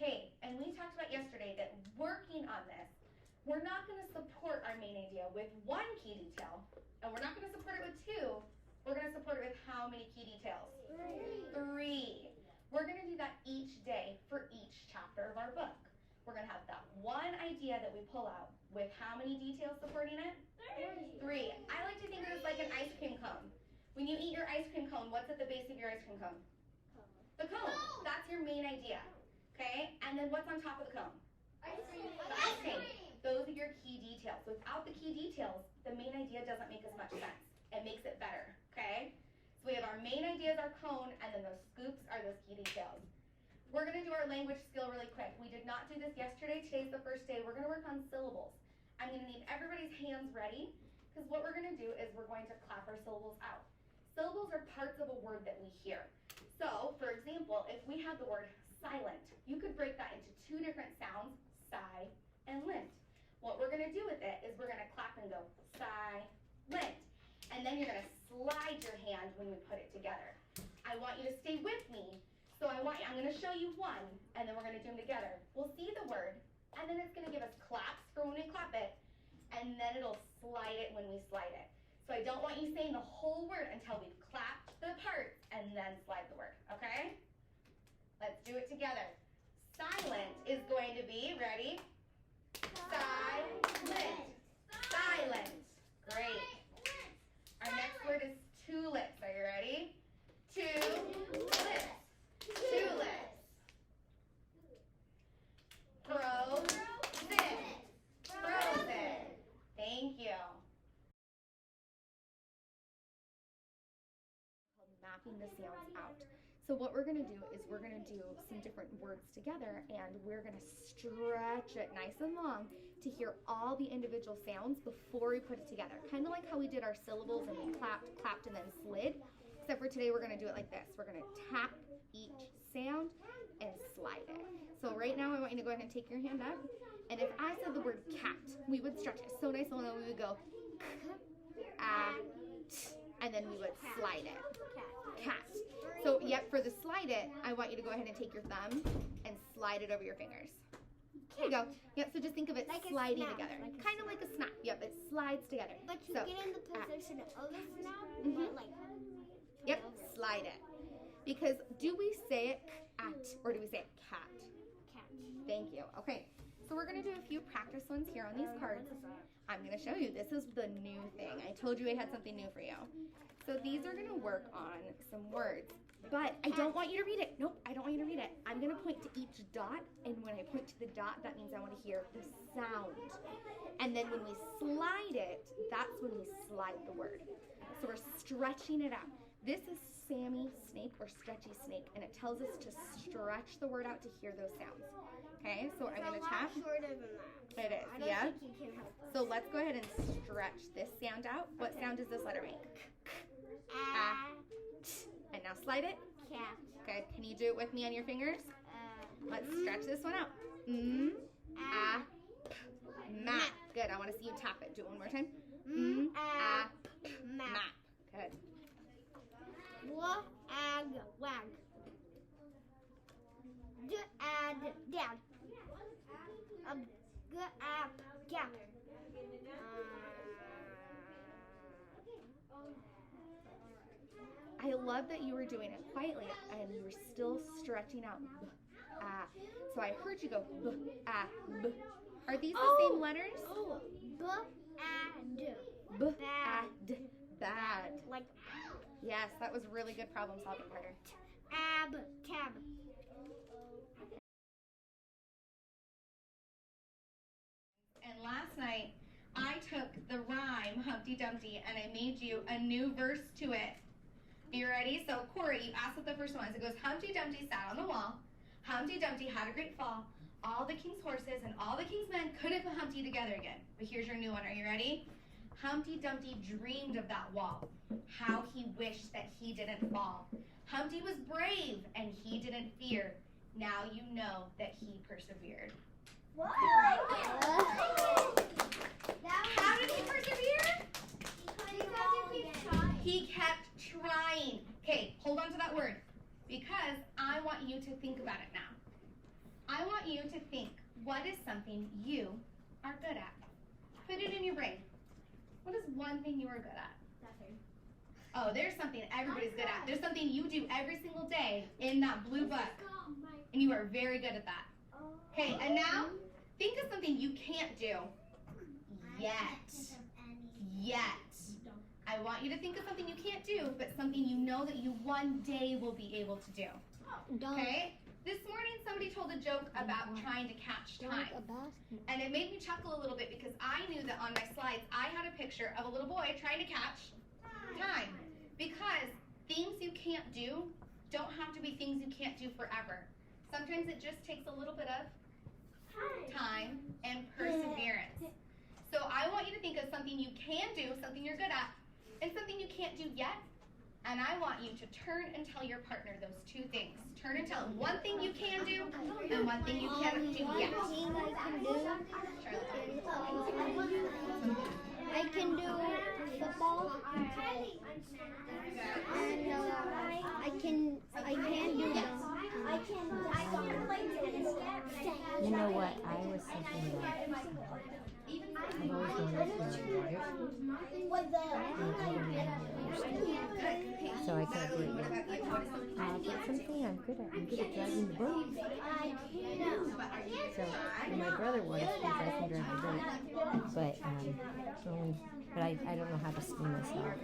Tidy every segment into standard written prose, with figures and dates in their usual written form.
Okay, and we talked about yesterday that working on this, we're not going to support our main idea with one key detail, and we're not going to support it with two. We're going to support it with how many key details? Three. We're going to do that each day for each chapter of our book. We're going to have that one idea that we pull out with how many details supporting it? Three. I like to think of it as like an ice cream cone. When you eat your ice cream cone, what's at the base of your ice cream cone? The cone. That's your main idea. Okay? And then what's on top of the cone? Ice cream. The ice cream. Those are your key details. Without the key details, the main idea doesn't make as much sense. It makes it better. Okay? So we have our main idea is our cone, and then those scoops are those key details. We're going to do our language skill really quick. We did not do this yesterday. Today's the first day. We're going to work on syllables. I'm going to need everybody's hands ready, because what we're going to do is we're going to clap our syllables out. Syllables are parts of a word that we hear. So, for example, if we had the word silent, you could break that into two different sounds, sigh and lint. What we're going to do with it is we're going to clap and go silent. And then you're going to slide your hand when we put it together. I want you to stay with me. So I'm going to show you one, and then we're going to do them together. We'll see the word, and then it's going to give us claps for when we clap it, and then it'll slide it when we slide it. So I don't want you saying the whole word until we've clapped the parts, and then slide the word, okay? Let's do it together. Silent is going to be, ready? Silent. Silent. Great. Our next word is tulips. Are you ready? Tulips. Tulips. Frozen. Frozen. Thank you. Mapping the sounds out. So what we're going to do is we're going to do some different words together, and we're going to stretch it nice and long to hear all the individual sounds before we put it together. Kind of like how we did our syllables and we clapped, and then slid. Except for today we're going to do it like this. We're going to tap each sound and slide it. So right now I want you to go ahead and take your hand up. And if I said the word cat, we would stretch it so nice and long. We would go and then we would slide it. Cat. So yep, for the slide it, I want you to go ahead and take your thumb and slide it over your fingers. There you go. Yep, so just think of it like sliding together. Kind of like a snap. Yep, it slides together. But you get in the position of a snap, but like... Yep, slide it. Because do we say it cat or do we say it cat? Cat. Thank you. Okay, so we're going to do a few practice ones here on these cards. I'm going to show you. This is the new thing. I told you I had something new for you. So these are going to work on some words. But I don't want you to read it. Nope, I don't want you to read it. I'm going to point to each dot, and when I point to the dot, that means I want to hear the sound. And then when we slide it, that's when we slide the word. So we're stretching it out. This is Sammy Snake or Stretchy Snake, and it tells us to stretch the word out to hear those sounds. Okay, so I'm going to tap. It's shorter than that. It is, I don't yeah. think you can help us. So let's go ahead and stretch this sound out. What sound does this letter make? And now slide it. Cat. Okay, can you do it with me on your fingers? Let's stretch this one out. Map. Good, I want to see you tap it. Do it one more time. Map. Good. Wag. Down. Gap. I love that you were doing it quietly and you were still stretching out. So I heard you go b. Are these the same letters? Oh, B-A-D. Bad. Like yes, that was really good problem solving, Carter. tab. And last night I took the rhyme Humpty Dumpty and I made you a new verse to it. Are you ready? So Corey, you asked what the first one is. It goes, Humpty Dumpty sat on the wall. Humpty Dumpty had a great fall. All the king's horses and all the king's men couldn't put Humpty together again. But here's your new one. Are you ready? Humpty Dumpty dreamed of that wall. How he wished that he didn't fall. Humpty was brave and he didn't fear. Now you know that he persevered. What? How did he persevere? Because He kept trying. Okay, hold on to that word. Because I want you to think about it now. I want you to think, what is something you are good at? Put it in your brain. What is one thing you are good at? Nothing. Oh, there's something everybody's good at. There's something you do every single day in that blue book, and you are very good at that. Okay, and now think of something you can't do yet. I want you to think of something you can't do, but something you know that you one day will be able to do. Okay? This morning somebody told a joke about trying to catch time. And it made me chuckle a little bit because I knew that on my slides I had a picture of a little boy trying to catch time. Because things you can't do don't have to be things you can't do forever. Sometimes it just takes a little bit of time and perseverance. So I want you to think of something you can do, something you're good at, and something you can't do yet. And I want you to turn and tell your partner those two things. Turn and tell them one thing you can do and one thing you cannot do yet. I can do football, and I can do You know what? I was thinking that I've always wanted to do water ski, so I can't do it yet. But something I'm good at. I'm good at driving the boat. So my brother was because I can drive the boat, but I don't know how to ski myself.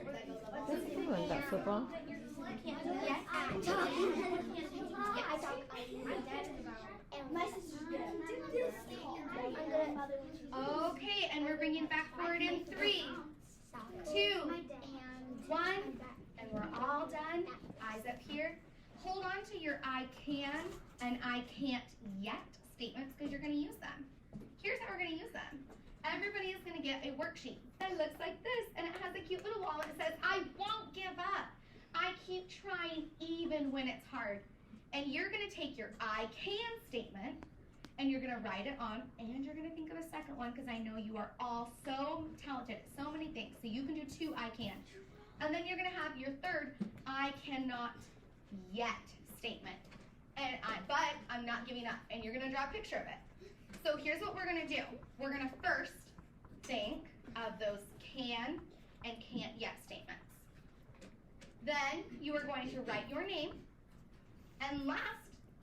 That's the good one about football. Okay, and we're bringing back forward in 3, 2, 1, and we're all done. Eyes up here. Hold on to your I can and I can't yet statements because you're going to use them. Here's how we're going to use them. Everybody is going to get a worksheet that looks like this, and it has a cute little wall that says, I won't give up. I keep trying even when it's hard. And you're going to take your I can statement and you're going to write it on, and you're going to think of a second one because I know you are all so talented at so many things. So you can do 2 I can. And then you're going to have your third I cannot yet statement. But I'm not giving up, and you're going to draw a picture of it. So here's what we're going to do. We're going to first think of those can and can't yet statements. Then you are going to write your name, and last,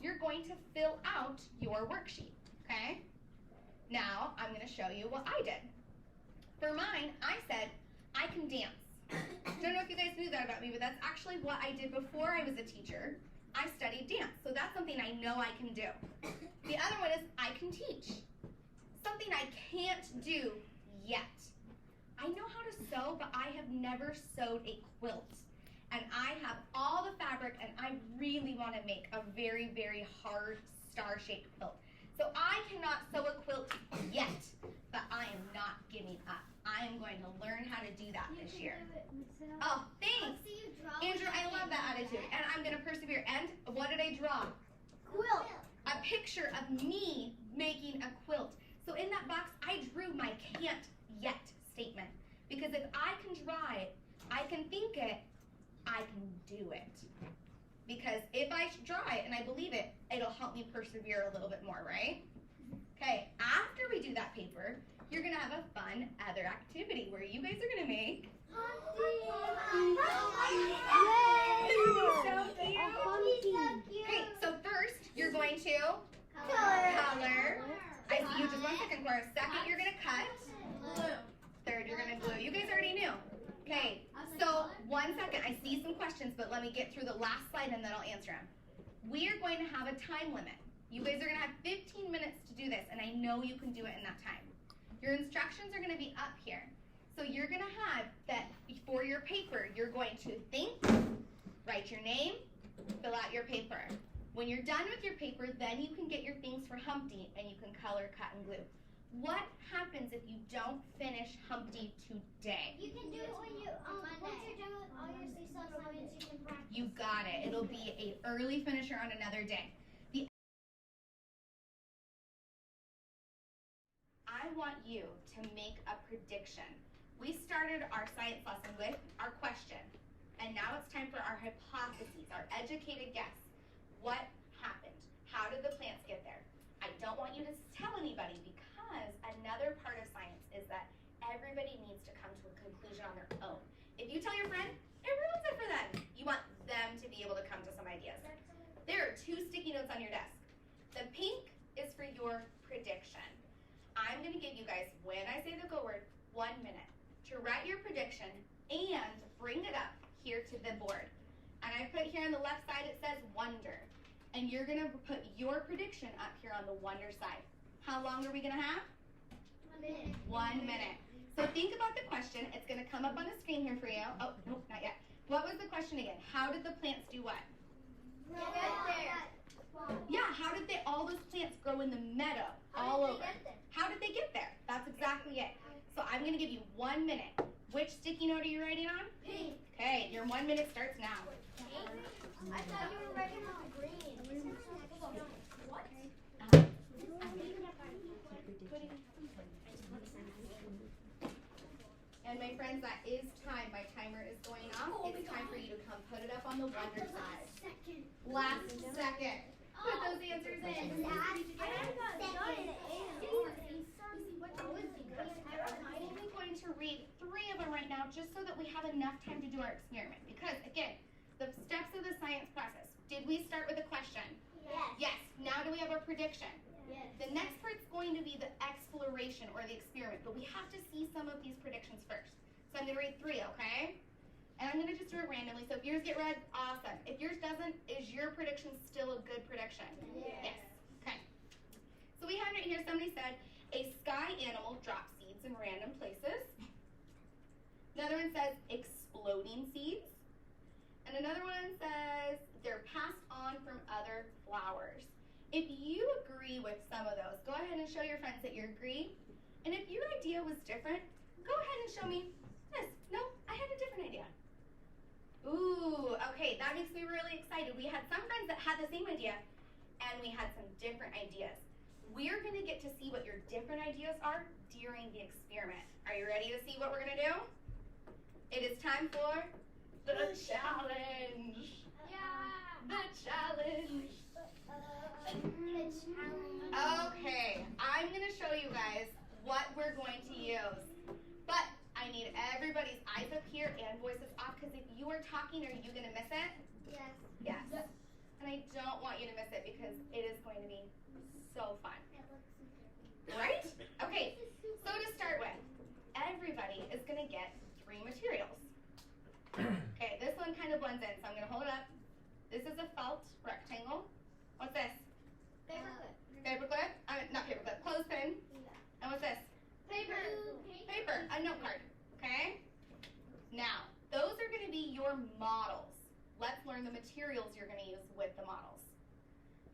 you're going to fill out your worksheet, okay? Now, I'm going to show you what I did. For mine, I said, I can dance. Don't know if you guys knew that about me, but that's actually what I did before I was a teacher. I studied dance, so that's something I know I can do. The other one is I can teach. Something I can't do yet. I know how to sew, but I have never sewed a quilt. And I have all the fabric, and I really want to make a very, very hard star-shaped quilt. So I cannot sew a quilt yet, but I am not giving up. I am going to learn how to do that this year. Oh, thanks. Andrew, I love that attitude. And I'm going to persevere. And what did I draw? Quilt. A picture of me making a quilt. So in that box, I drew my can't yet statement. Because if I can draw it, I can think it, I can do it. Because if I draw it and I believe it, it'll help me persevere a little bit more, right? Okay, after we do that paper, you're going to have a fun other activity where you guys are going to make Okay, so first you're going to color. I see you just 1 second. For a second, you're going to cut. Third, you're going to glue. You guys already knew. Okay, so 1 second. I see some questions, but let me get through the last slide and then I'll answer them. We are going to have a time limit. You guys are going to have 15 minutes to do this, and I know you can do it in that time. Your instructions are going to be up here. So you're going to have that for your paper, you're going to think, write your name, fill out your paper. When you're done with your paper, then you can get your things for Humpty and you can color, cut, and glue. What happens if you don't finish Humpty today? You can do it when you, once you're done with all your seesaw assignments, you can practice. You got it. It'll be an early finisher on another day. I want you to make a prediction. We started our science lesson with our question, and now it's time for our hypotheses, our educated guess. What happened? How did the plants get there? don't want you to tell anybody because another part of science is that everybody needs to come to a conclusion on their own. If you tell your friend, it ruins it for them. You want them to be able to come to some ideas. There are 2 sticky notes on your desk. The pink is for your prediction. I'm going to give you guys, when I say the go word, 1 minute to write your prediction and bring it up here to the board. And I put here on the left side, it says wonder. And you're going to put your prediction up here on the wonder side. How long are we going to have? 1 minute. 1 minute. So think about the question. It's going to come up on the screen here for you. Oh, nope, not yet. What was the question again? How did the plants do what? Yeah, how did all those plants grow in the meadow all over? How did they get there? That's exactly it. So I'm going to give you 1 minute. Which sticky note are you writing on? Pink. Okay, your 1 minute starts now. I thought you were writing on the green. What? And my friends, that is time. My timer is going off. It's time for you to come put it up on the wonder side. Last second. Put those answers in. I'm only going to read 3 of them right now just so that we have enough time to do our experiment. Because, again, the steps of the science process. Did we start with a question? Yes. Now do we have our prediction? Yes. The next part's going to be the exploration or the experiment, but we have to see some of these predictions first. So I'm going to read 3, okay? And I'm going to just do it randomly. So if yours get read, awesome. If yours doesn't, is your prediction still a good prediction? Yes. Okay. So we have right here, somebody said, a sky animal drops seeds in random places. Another one says, exploding seeds. And another one says, they're passed on from other flowers. If you agree with some of those, go ahead and show your friends that you agree. And if your idea was different, go ahead and show me this. No, I had a different idea. Ooh, okay, that makes me really excited. We had some friends that had the same idea, and we had some different ideas. We're going to get to see what your different ideas are during the experiment. Are you ready to see what we're going to do? It is time for the challenge. The challenge. Okay, I'm going to show you guys what we're going to use. But I need everybody's eyes up here and voices off, because if you are talking, are you going to miss it? Yes. Yes. And I don't want you to miss it because it is going to be so fun. Right? Okay, so to start with, everybody is going to get 3 materials. Okay, this one kind of blends in, so I'm going to hold it up. This is a felt rectangle. What's this? Paperclip? Not paperclip, clothespin. And what's this? Paper, a note card. Okay? Now, those are going to be your models. Let's learn the materials you're going to use with the models.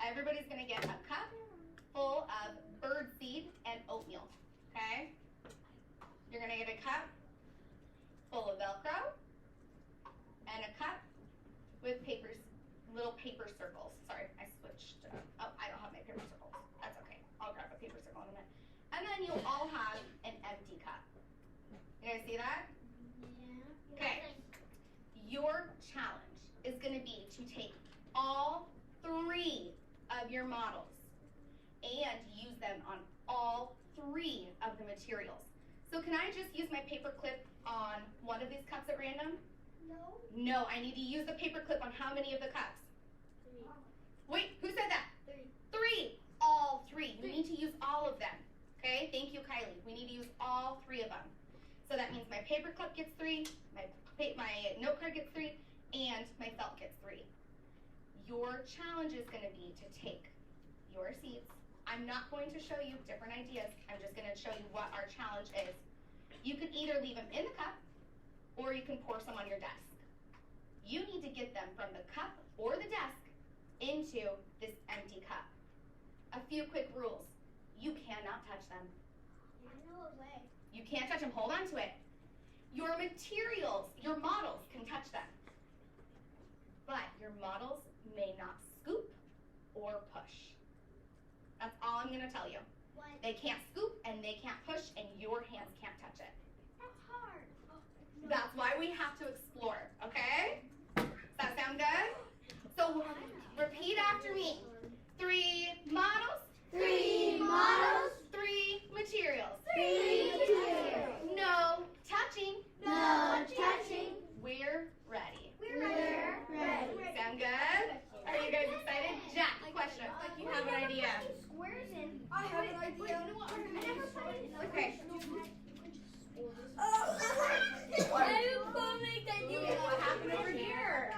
Everybody's going to get a cup full of birdseed and oatmeal. Okay? You're going to get a cup full of Velcro and a cup with little paper circles. Sorry, I switched. Oh, I don't have my paper circles. That's okay. I'll grab a paper circle in a minute. And then you'll all have an empty cup. You guys see that? Yeah. Okay. Your challenge is going to be to take all 3 of your models and use them on all 3 of the materials. So can I just use my paper clip on one of these cups at random? No. No, I need to use the paper clip on how many of the cups? 3. Wait, who said that? 3. 3. All 3. We need to use all of them. Okay, thank you, Kylie. We need to use all 3 of them. So that means my paper clip gets 3, my note card gets 3, and my felt gets 3. Your challenge is going to be to take your seeds. I'm not going to show you different ideas. I'm just going to show you what our challenge is. You can either leave them in the cup, or you can pour some on your desk. You need to get them from the cup or the desk into this empty cup. A few quick rules. You cannot touch them. No way. You can't touch them. Hold on to it. Your materials, your models can touch them. But your models may not scoop or push. That's all I'm going to tell you. What? They can't scoop and they can't push, and your hands can't touch it. That's hard. No. That's why we have to explore, okay? Does that sound good? So repeat after me. 3 models. 3 good? Are you guys excited? Jack, question. You have an idea. Squares in. I have an idea. Okay. What happened over here?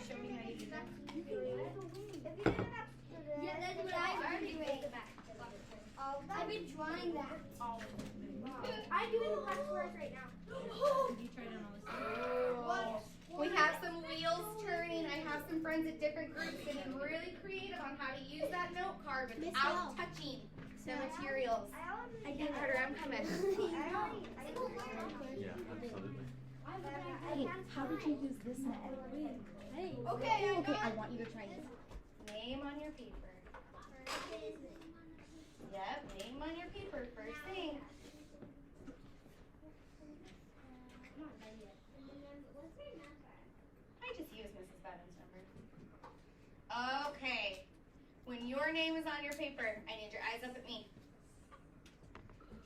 Show me how you do that. Yeah, that's what I'm doing. I've been drawing that. I'm doing the black squares right now. We have some wheels turning. I have some friends at different groups getting really creative on how to use that note card without touching the materials. Hey, Carter, I'm coming. Yeah, absolutely. Hey, how did you use this method? Okay, I want you to try this. Name on your paper. Yep, name on your paper. First thing. I just used Mrs. Bevan's number. Okay. When your name is on your paper, I need your eyes up at me.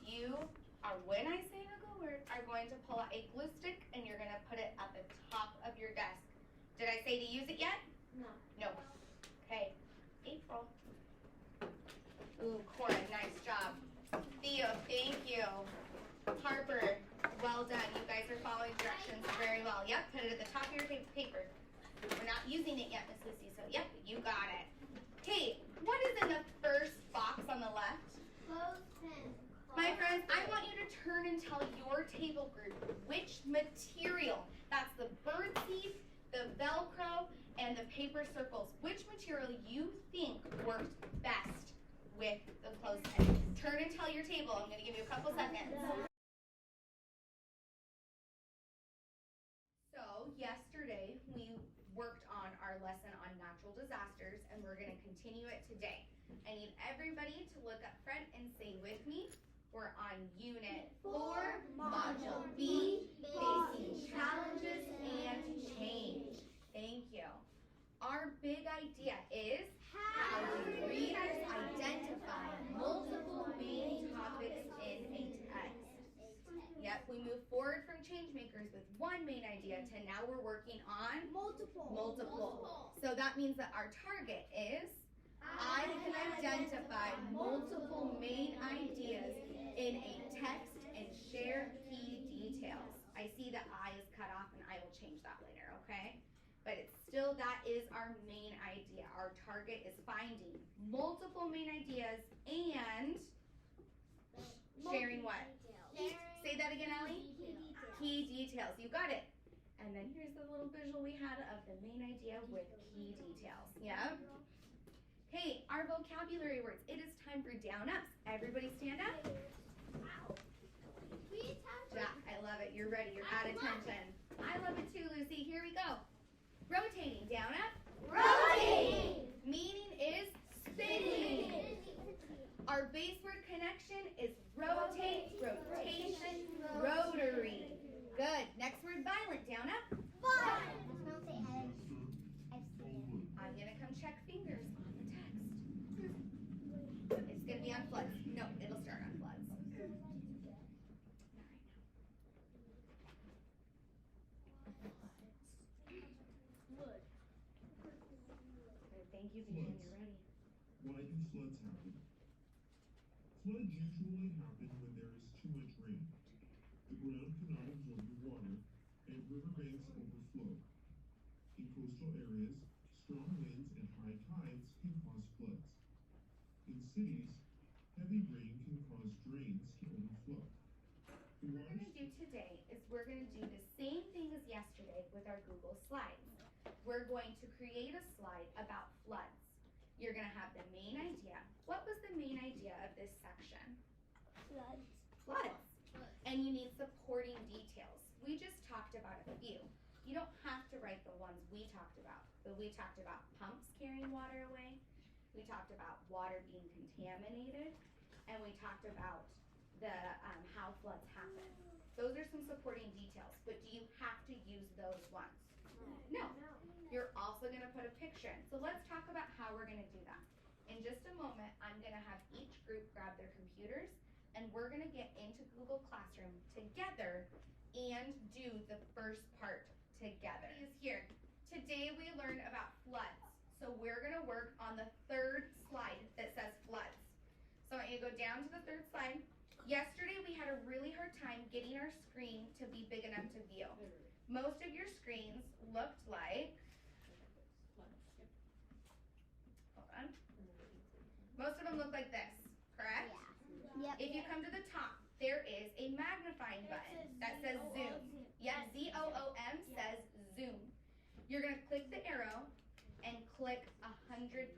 You are, when I say the go word, are going to pull out a glue stick and you're going to put it at the top of your desk. Did I say to use it yet? No. No. Okay. April. Ooh, Cora, nice job. Theo, thank you. Harper, well done. You guys are following directions very well. Yep, put it at the top of your paper. We're not using it yet, Miss Lucy, so yep, you got it. Hey, what is in the first box on the left? Clothespin. My friends, I want you to turn and tell your table group which material, that's the bird seed, the Velcro, and the paper circles, which material you think worked best with the clothespin. Turn and tell your table. I'm going to give you a couple seconds. So yesterday we worked on our lesson on natural disasters and we're going to continue it today. I need everybody to look up front and say with me, we're on Unit 4, Module B, Facing Challenges and Change. Thank you. Our big idea is how do readers identify multiple main topics in a text? Yep, we move forward from change makers with one main idea to now we're working on multiple. So that means that our target is I can identify multiple main ideas in a text and share key details. I see the I is cut off and I will change that later, okay? But it's still, that is our main idea. Our target is finding multiple main ideas and sharing what? Say that again, Allie. Key details. You got it. And then here's the little visual we had of the main idea with key details. Yep. Hey, our vocabulary words. It is time for down ups. Everybody stand up. Jack, I love it. You're ready. You're at attention. I love it too, Lucy. Here we go. Rotating. Down up. Rotating. Meaning is spinning. Our base word connection is rotate, rotation, rotary. Good. Next word violent. Down up. I'm going to come check fingers on the text. It's going to be on floods. No, it'll start on floods. Thank you, Vivian. You're ready. Why do floods happen? Floods usually happen when there is too much rain. The ground cannot absorb the water, and riverbanks overflow. In coastal areas, strong winds and high tides can cause floods. In cities, heavy rain can cause drains to overflow. The What we're going to do today is we're going to do the same thing as yesterday with our Google Slides. We're going to create a slide about floods. You're going to have the main idea. What was the main idea of this section? Floods. And you need supporting details. We just talked about a few. You don't have to write the ones we talked about, but we talked about pumps carrying water away. We talked about water being contaminated, and we talked about the how floods happen. Those are some supporting details, but do you have to use those ones? No. You're also going to put a picture in. So let's talk about how we're going to do that. In just a moment, I'm going to have each group grab their computers, and we're going to get into Google Classroom together and do the first part together. Is here Today we learned about floods. So we're gonna work on the third slide that says floods. So I want you to go down to the third slide. Yesterday we had a really hard time getting our screen to be big enough to view. Most of your screens looked like, hold on. Most of them look like this, correct? Yep. If you come to the top, there is a magnifying button that says zoom. Yep, Z-O-O-M says zoom. You're gonna click the arrow and click 100%.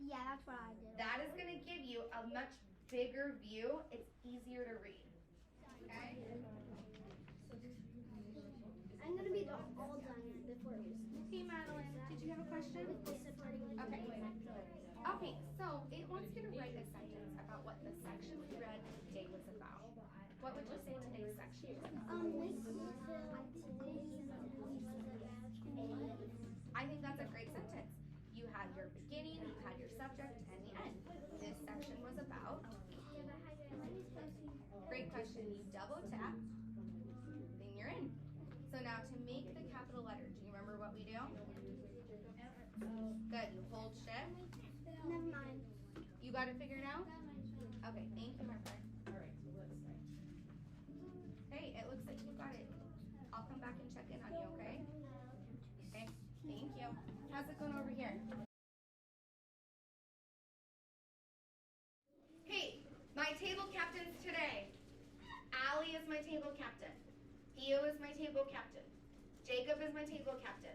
Yeah, that's what I did. That is gonna give you a much bigger view. It's easier to read. Okay? I'm gonna be all done before it was. Hey Madeline, did you have a question? Okay. Okay, so it wants you to write a sentence about what the section we read today was about. What would you say today's section was about? I think that's a great sentence. You had your beginning, you had your subject, and the end. This section was about. Great question. You double tap, then you're in. So now to make the capital letter, do you remember what we do? Good. You hold shift. Never mind. You got it figured out? Okay, thank you, my friend. Hey, it looks like you got it. I'll come back and check in on you, okay? Okay, thank you. How's it going over here? Hey, my table captains today. Allie is my table captain. Theo is my table captain. Jacob is my table captain.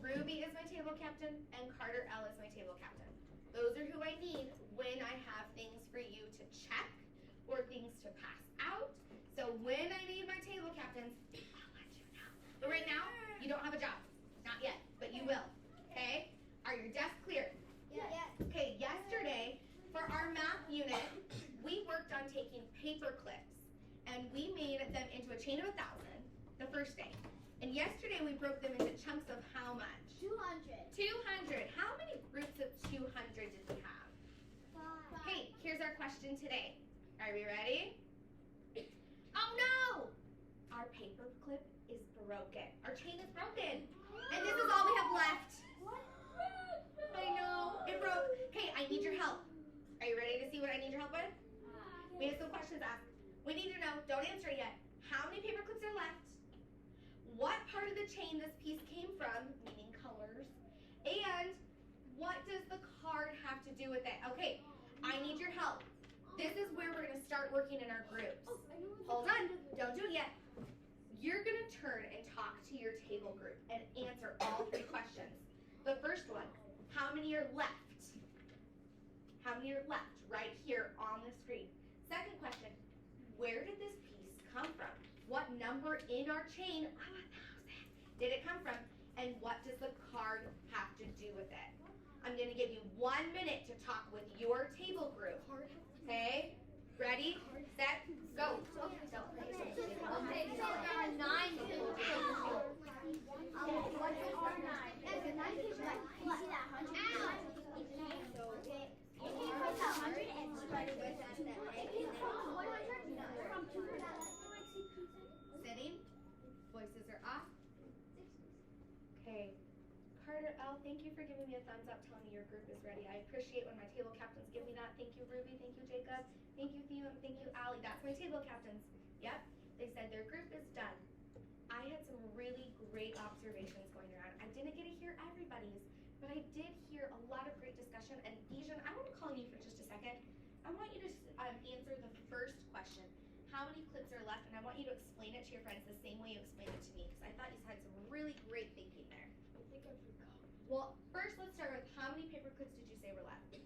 Ruby is my table captain, and Carter L is my table captain. Those are who I need when I have things for you to check or things to pass out. So when I need my table captains, I'll let you know. But right now, you don't have a job. Not yet, but you will. Okay? Are your desks clear? Yes. Okay, yesterday, for our math unit, we worked on taking paper clips and we made them into a chain of 1,000 the first day. And yesterday we broke them into chunks of how much? 200. 200. How many groups of 200 did we have? 5. Okay, here's our question today. Are we ready? Oh no! Our paper clip is broken. Our chain is broken. And this is all we have left. I know. It broke. Hey, I need your help. Are you ready to see what I need your help with? We have some questions asked. We need to know, don't answer it yet, how many paper clips are left? What part of the chain this piece came from, meaning colors, and what does the card have to do with it? Okay, I need your help. This is where we're gonna start working in our groups. Hold on, don't do it yet. You're gonna turn and talk to your table group and answer all 3 questions. The first one, how many are left? How many are left right here on the screen? Second question, where did this piece come from? What number in our chain, 1,000, did it come from? And what does the card have to do with it? I'm gonna give you 1 minute to talk with your table group. Okay, ready, set, go. Okay, so there are 9 people. What's an R9? That's a 9 people. You see that 100? Okay. You can put that 100 and spread it with that egg. From 200. Sitting, voices are off. Okay, Carter L, thank you for giving me a thumbs up telling me your group is ready. I appreciate when my table captains give me that. Thank you, Ruby. Thank you, Jacob. Thank you, Theo. And thank you, Allie. That's my table captains. Yep, they said their group is done. I had some really great observations going around. I didn't get to hear everybody's, but I did hear a lot of great discussion. And Bijan, I want to call you for just a second. I want you to answer the first question. How many clips are left? And I want you to explain it to your friends the same way you explained it to me, because I thought you had some really great thinking there. I think I forgot. Well, first let's start with how many paper clips did you say were left? 9.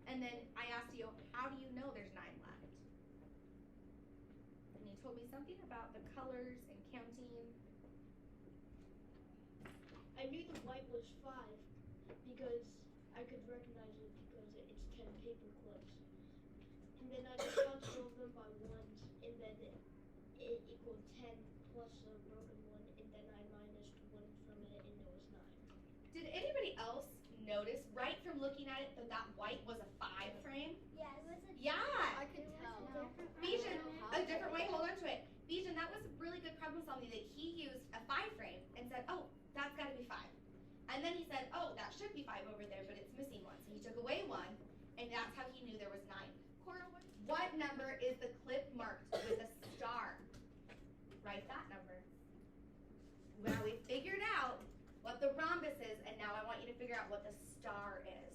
And then I asked you, how do you know there's 9 left? And you told me something about the colors and counting. I knew the white was 5 because I could recognize it because it's 10 paper clips. And then I just counted all of them by ones, and then it equaled 10 plus a broken one, and then I minused 1 from it, and it was 9. Did anybody else notice right from looking at it that that white was a 5 frame? Yeah, it was a Yeah. I could tell. Bijan, a different way, hold on to it. Bijan, that was really good problem solving that he used a 5 frame and said, oh, that's gotta be 5. And then he said, oh, that should be 5 over there, but it's missing 1. So he took away 1, and that's how he knew there was 9. Cora, what number is the clip marked with a star? Write that number. Now we figured out what the rhombus is, and now I want you to figure out what the star is.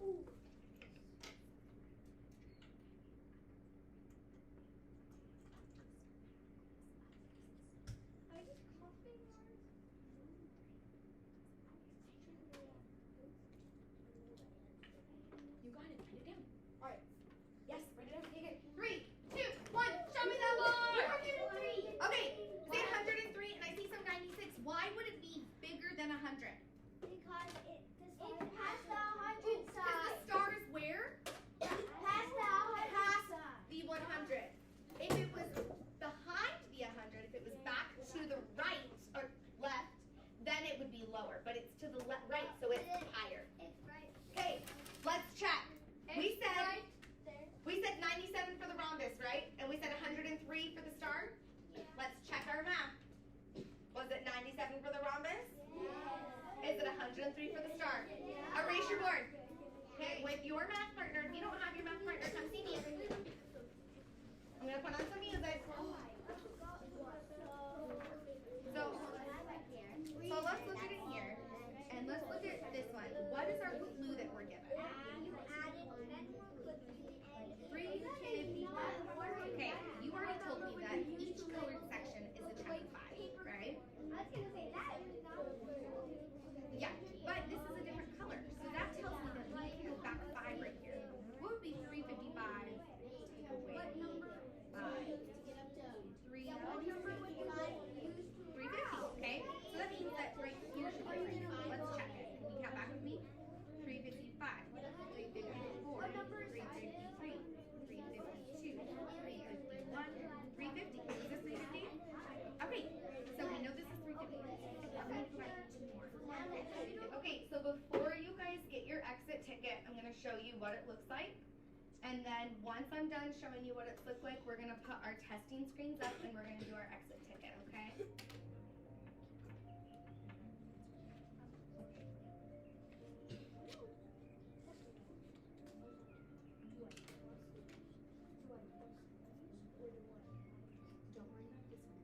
Ooh. You got it. Write it down. All right. Yes, write it down. Okay. 3, 2, 1. Show me that board. 103. Okay. Say 103, and I see some 96. Why would it be bigger than 100? Because it's past the 100 Because the side. star is where? Past the 100 side. The 100. If it was behind the 100, if it was back to the right or left, then it would be lower. But it's to the right, so it's higher. It's right. Okay, let's check. We said right there. we said 97 for the rhombus, right? And we said 103 for the star. Let's check our math. Was it 97 for the rhombus? Is it 103 for the star? Erase your board. Okay, with your math partner. If you don't have your math partner, come see me. I'm gonna put on some music. So let's look at it here, and let's look at this one. What is our clue that we're given? 355. Okay, you already told me that each colored section is a 25, right? I was gonna say that. Yeah, but this is a different color, so that tells me that we can go back 5 right here. What would be 355? Take away 5. 350, okay? So that means that right here should be right. Let's check it. Can you count back with me? 355, 354, 353, 352, 351, 350. Is this 350? Okay, so we know this is 350. Now we need to write 2 more. Okay, so before you guys get your exit ticket, I'm going to show you what it looks like. And then once I'm done showing you what it looks like, we're going to put our testing screens up and we're going to do our exit ticket, okay? Don't worry about this one.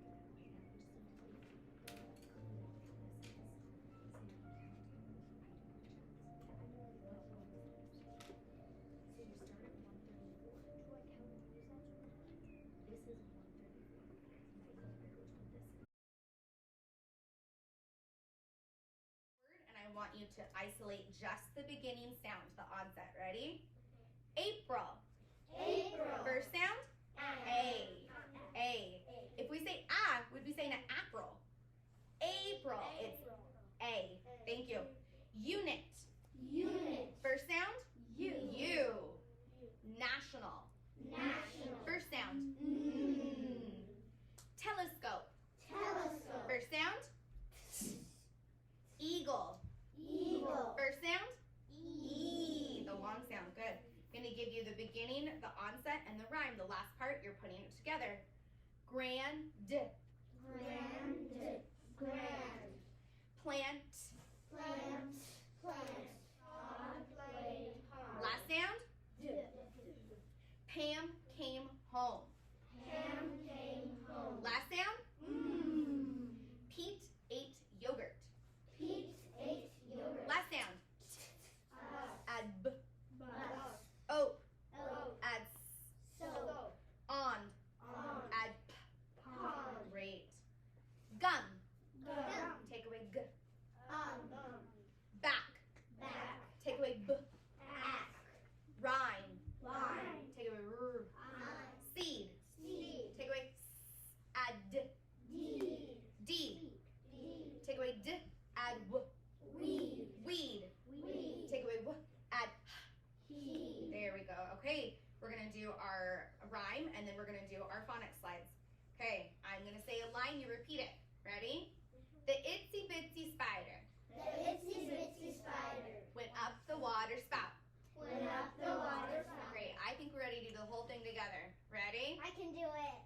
And I want you to isolate just the beginning sound, the onset. Ready? April. April. First sound? A. A. If we say ah, we'd be saying an April. April. It's A. Thank you. Unit. Unit. First sound? U. U. National. National. First sound? Telescope. Telescope. First sound? Eagle. Eagle. First sound? E. The long sound. Good. Gonna give you the beginning, the onset, and the rhyme. The last part, you're putting it together. Grand. Grand. Grand. Plant. Plant. Plant. Hard. Play. Hard. Last sound? Pam came home. Pam came home. Last sound? Pete ate yogurt. Pete ate yogurt. Last sound? Add b. Bus. Oak. Oh. Add s. So. On. On. Add p. Pond. Great. Gum. Gum. Take away g. Back. Back. Take away b. Ask. Rhyme. Line. Take away r. Seed. Seed. Take away s. Add d. Deed. D. Deed. Take away d. Add w. Weed. Weed. Weed. Take away w. Add He. There we go. Okay, we're gonna do our rhyme and then we're gonna do our phonics slides. Okay, I'm gonna say a line, you repeat it. Ready? The itsy bitsy spider The itsy bitsy spider went up the water spout. went up the water spout. Great, I think we're ready to do the whole thing together. Ready? I can do it.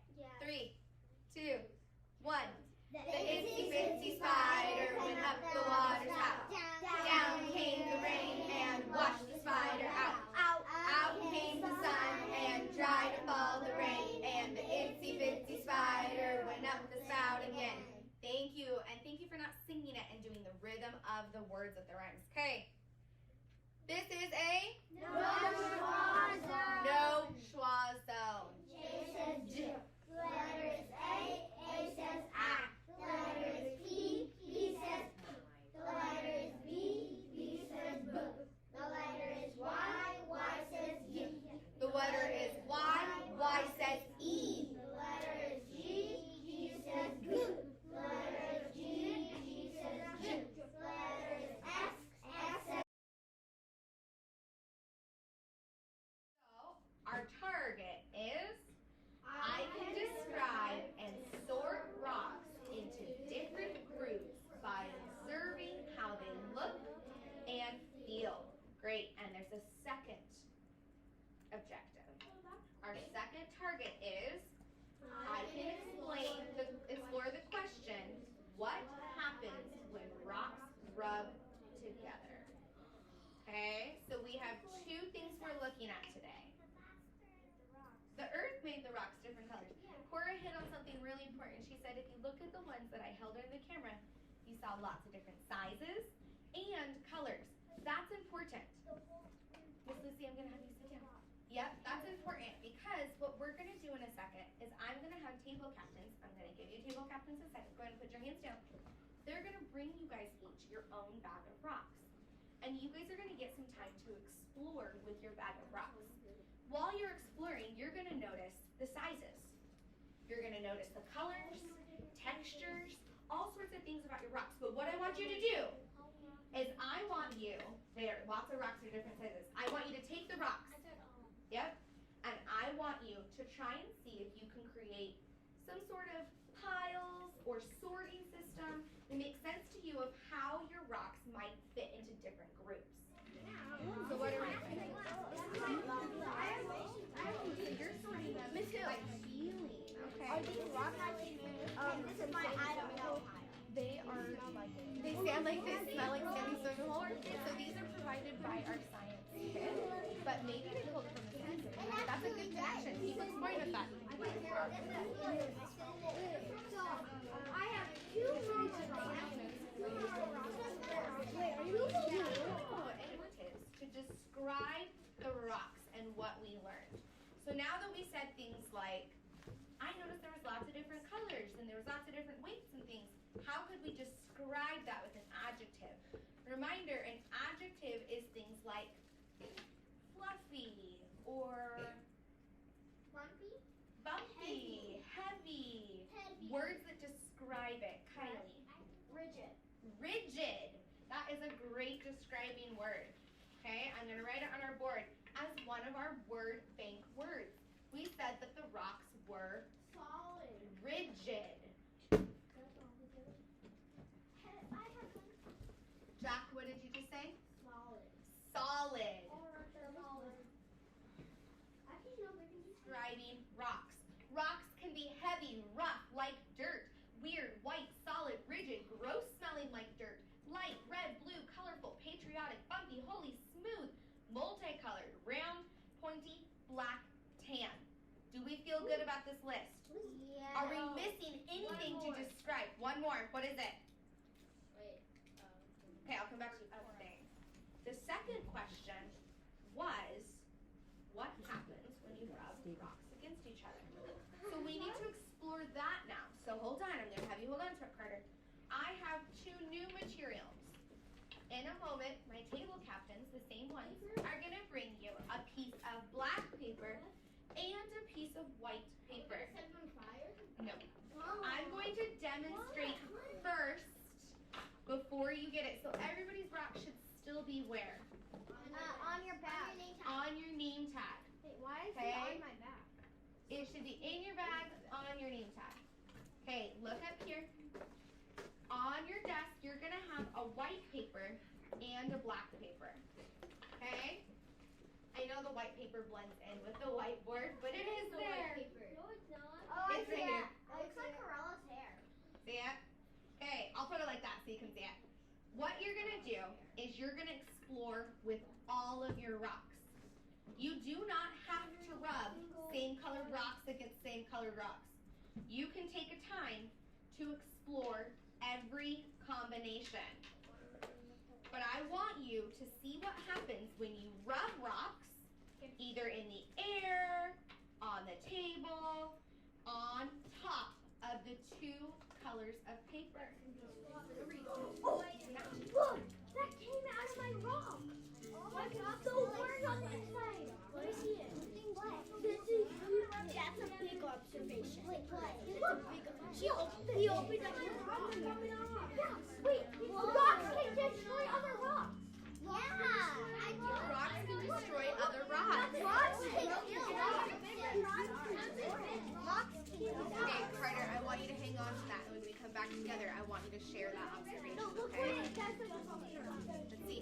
of the words with the rhymes. Okay. This is a No schwa zone. no schwa zone. J says J. The letter is A says I. The letter is P says P. The letter is B says B. The letter is Y says Y. The letter is Y says E. The letter is G says G. The letter is G says G. The letter is X says. So our target is I can describe and sort rocks into different groups by observing how they look and feel. Great, and there's a second objective. Our second target is I can explore the question, what happens when rocks rub together? Okay, so we have two things we're looking at today. The earth made the rocks different colors. Cora hit on something really important. She said if you look at the ones that I held under the camera, you saw lots of different sizes and colors. That's important. Miss Lucy, I'm gonna have you sit down. Yep, that's important because what we're gonna do in a second is I'm gonna have table captains. I'm gonna give you table captains in a second. Go ahead and put your hands down. They're gonna bring you guys each your own bag of rocks. And you guys are gonna get some time to explore with your bag of rocks. While you're exploring, you're gonna notice the sizes. You're gonna notice the colors, textures, all sorts of things about your rocks. But what I want you to do is I want you, there, lots of rocks are different sizes. I want you to take the rocks. Yep. And I want you to try and see if you can create some sort of piles or sorting system that makes sense to you of how your rocks might fit into different groups. So what are we doing? You're sorting them by feeling. Okay. Are these rocks this is my I don't know pile. They sound like they smell like Sandy Soil. So these are provided by our science kit, but maybe they pulled it from the science kit. That's a good connection. Keep exploring with that. So I have two rocks. Wait, are you Adjectives to describe the rocks and what we learned. So now that we said things like, I noticed there was lots of different colors and there was lots of different weights and things. How could we describe that with an adjective? Reminder, an adjective is things like fluffy or bumpy, heavy, words that describe it. Kylie. Rigid. That is a great describing word. Okay, I'm going to write it on our board as one of our word bank words. We said that the rocks were solid. Rigid. Jack, what did you just say? Solid. Describing rocks. Rocks can be heavy, rough, like dirt, weird, white, solid, rigid, gross smelling like dirt, light, red, blue, colorful, patriotic, bumpy, holy, smooth, multicolored, round, pointy, black, tan. Do we feel good about this list? Yeah. Are we missing anything to describe? One more. What is it? Okay, I'll come back to you. Oh, dang. The second question was, what happens when you rub rocks against each other? So we need to explore that now. So hold on, I'm going to have you hold on to it, Carter. I have two new materials. In a moment, my table captains, the same ones, are going to bring you a piece of black paper and a piece of white paper. No. I'm going to demonstrate first before you get it. So everybody's rock should still be where? On your bag. On your name tag. Wait, why is Okay. it on my bag? It should be in your bag on your name tag. Okay, look up here. On your desk, you're going to have a white paper and a black paper. Okay? I know the white paper blends in with the whiteboard, but it is there. No, it's not. Oh, It's right here. It looks like Corella's hair. See it? Okay, I'll put it like that so you can see it. What you're going to do is you're going to explore with all of your rocks. You do not have to rub same colored rocks against same colored rocks. You can take a time to explore every combination. but I want you to see what happens when you rub rocks either in the air, on the table, on top of the two colors of paper. Oh, look! That came out of my rock! The word on the inside! Let me see it. That's a big observation. Wait, what? He opened up his rock. Yeah, wait, rocks can destroy other rocks. Yeah, Rocks can destroy other rocks. Rocks can kill Okay, Carter, I want you to hang on to that, and when we come back together, I want you to share that observation, okay? Let's see.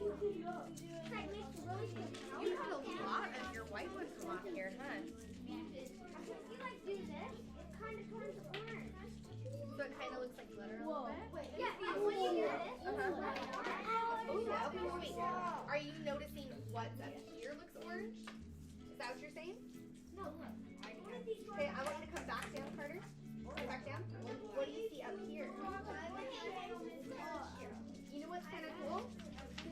You had a lot of your white ones come off here, huh? So it kind of looks like glitter a little bit? Wait. Are you noticing what's up here looks orange? Is that what you're saying? Okay, I want you to come back down, Carter. Come back down. What do you see up here? You know what's kind of cool?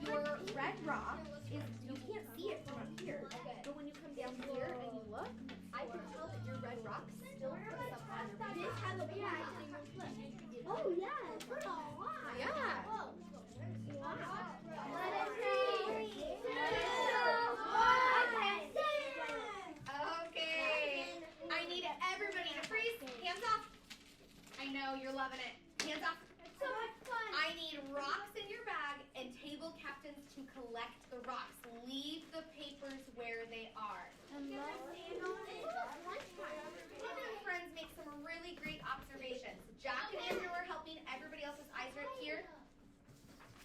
Your red rock is, you can't see it from up here. But when you come down here and you look, I can tell that your red rock still put some on your This has a Oh yeah, it's a lot. Yeah. Okay. I need everybody to freeze. Hands off. I know you're loving it. Hands off. So much fun. I need rocks in your bag and table captains to collect the rocks. Leave the papers where they are. Friends make some really great observations. Jack and Andrew are helping. Everybody else's eyes are up here.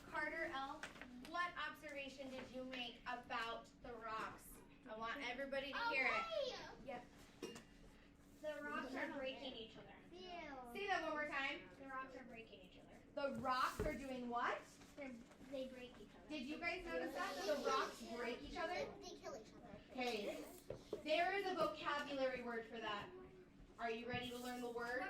Carter L., what observation did you make about the rocks? I want everybody to hear it. Yep. The rocks are breaking each other. Say that one more time. The rocks are breaking each other. The rocks are doing what? They break each other. Did you guys notice that? That the rocks break each other? They kill each other. Okay. There is a vocabulary word for that. Are you ready to learn the word?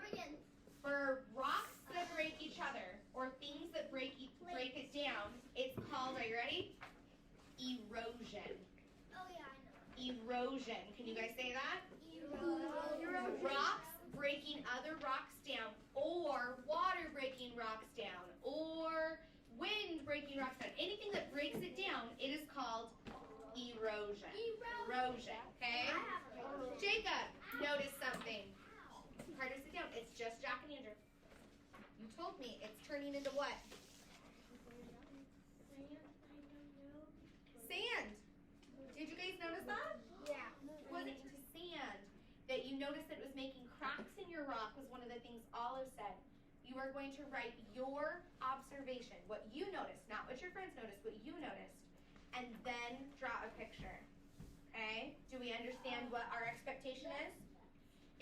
For rocks that break each other, or things that break it down, it's called, are you ready? Erosion. Oh yeah, I know. Erosion. Can you guys say that? Rocks breaking other rocks down, or water breaking rocks down, or wind breaking rocks down. Anything that breaks it down, it is called erosion. Erosion, okay? Jacob, notice something. Carter, sit down. It's just Jack and Andrew. You told me it's turning into what? Sand. Did you guys notice that? Yeah. Was it to sand that you noticed that it was making cracks in your rock was one of the things Olive said. You are going to write your observation, what you noticed, not what your friends noticed, what you noticed, and then draw a picture. Okay? Do we understand what our expectation is?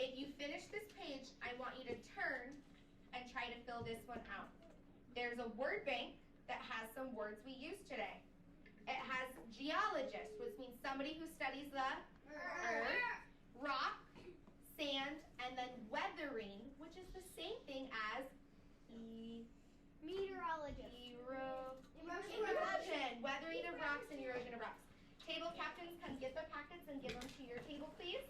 If you finish this page, I want you to turn and try to fill this one out. There's a word bank that has some words we used today. It has geologist, which means somebody who studies the earth, rock, sand, and then weathering, which is the same thing as Meteorologist. erosion, weathering of rocks and erosion of rocks. Table captains, come get the packets and give them to your table, please.